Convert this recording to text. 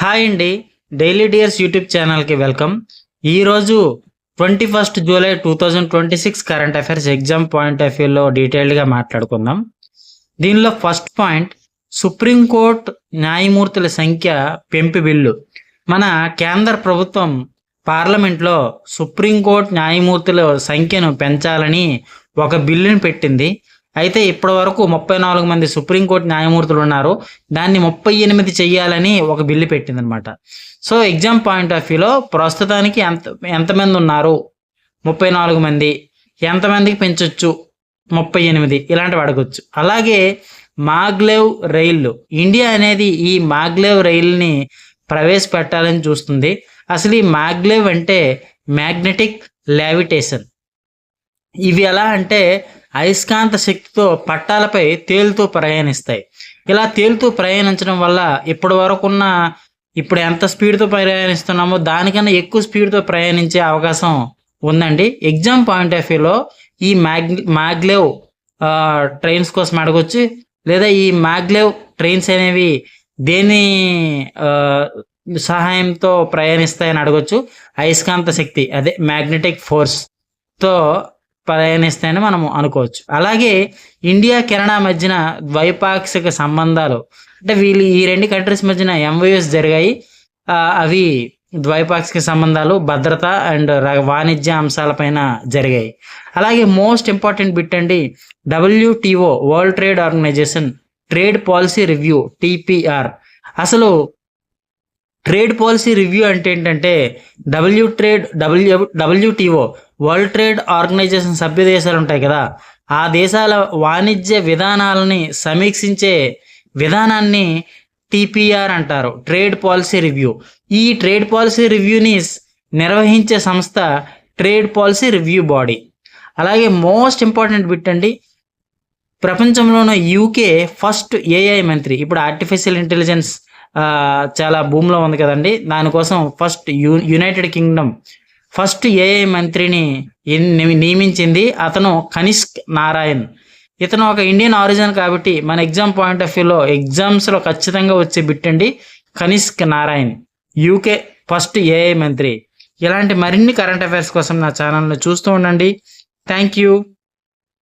Hi అండి. Daily dears YouTube ఛానల్కి welcome. ఈరోజు 21 July 2026 current affairs exam point of వ్యూలో డీటెయిల్డ్గా మాట్లాడుకుందాం. దీనిలో ఫస్ట్ పాయింట్, సుప్రీంకోర్టు న్యాయమూర్తుల సంఖ్య పెంపు బిల్లు. మన కేంద్ర ప్రభుత్వం పార్లమెంట్లో సుప్రీంకోర్టు న్యాయమూర్తుల సంఖ్యను పెంచాలని ఒక బిల్లుని పెట్టింది. అయితే ఇప్పటి వరకు 34 మంది సుప్రీంకోర్టు న్యాయమూర్తులు ఉన్నారు. దాన్ని 38 చేయాలని ఒక బిల్లు పెట్టిందనమాట. సో ఎగ్జామ్ పాయింట్ ఆఫ్ వ్యూలో ప్రస్తుతానికి ఎంతమంది ఉన్నారు? 34 మంది. ఎంతమందికి పెంచవచ్చు? 38. ఇలాంటివి అడగొచ్చు. అలాగే మాగ్లెవ్ రైళ్లు, ఇండియా అనేది ఈ మాగ్లెవ్ రైలుని ప్రవేశపెట్టాలని చూస్తుంది. అసలు ఈ మాగ్లెవ్ అంటే మ్యాగ్నెటిక్ లెవిటేషన్. ఇవి ఎలా అంటే అయస్కాంత శక్తితో పట్టాలపై తేలుతూ ప్రయాణిస్తాయి. ఇలా తేలుతూ ప్రయాణించడం వల్ల ఇప్పుడు ఎంత స్పీడ్తో ప్రయాణిస్తున్నామో దానికన్నా ఎక్కువ స్పీడ్తో ప్రయాణించే అవకాశం ఉందండి. ఎగ్జామ్ పాయింట్ ఆఫ్ వ్యూలో ఈ మాగ్లెవ్ ట్రైన్స్ కోసం అడగొచ్చు. లేదా ఈ మాగ్లెవ్ ట్రైన్స్ అనేవి దేని సహాయంతో ప్రయాణిస్తాయని అడగొచ్చు. అయస్కాంత శక్తి, అదే మ్యాగ్నెటిక్ ఫోర్స్తో ప్రయాణిస్తాయని మనం అనుకోవచ్చు. అలాగే ఇండియా కెనడా మధ్యన ద్వైపాక్షిక సంబంధాలు, అంటే ఈ రెండు కంట్రీస్ మధ్యన ఎంఓయూస్ జరిగాయి. అవి ద్వైపాక్షిక సంబంధాలు, భద్రత అండ్ వాణిజ్య అంశాలపైన జరిగాయి. అలాగే మోస్ట్ ఇంపార్టెంట్ బిట్ అండి, WTO world trade organisation trade policy review TPR. అసలు ట్రేడ్ పాలసీ రివ్యూ అంటే ఏంటంటే WTO వరల్డ్ ట్రేడ్ ఆర్గనైజేషన్ సభ్య దేశాలు ఉంటాయి కదా, ఆ దేశాల వాణిజ్య విధానాలని సమీక్షించే విధానాన్ని TPR అంటారు, ట్రేడ్ పాలసీ రివ్యూ. ఈ ట్రేడ్ పాలసీ రివ్యూని నిర్వహించే సంస్థ ట్రేడ్ పాలసీ రివ్యూ బాడీ. అలాగే మోస్ట్ ఇంపార్టెంట్ బిట్ అండి, ప్రపంచంలోనే UK ఫస్ట్ AI మంత్రి. ఇప్పుడు ఆర్టిఫిషియల్ ఇంటెలిజెన్స్ చాలా భూమిలో ఉంది కదండి, దానికోసం first United Kingdom first AI మంత్రిని నియమించింది. అతను కనిష్క్ నారాయణ్. ఇతను ఒక ఇండియన్ ఆరిజిన్ కాబట్టి మన ఎగ్జామ్ పాయింట్ ఆఫ్ వ్యూలో ఎగ్జామ్స్లో ఖచ్చితంగా వచ్చే బిట్ అండి, Kanishk Narayan, UK first AI మంత్రి. ఇలాంటి మరిన్ని కరెంట్ అఫైర్స్ కోసం నా ఛానల్ని చూస్తూ ఉండండి. Thank you.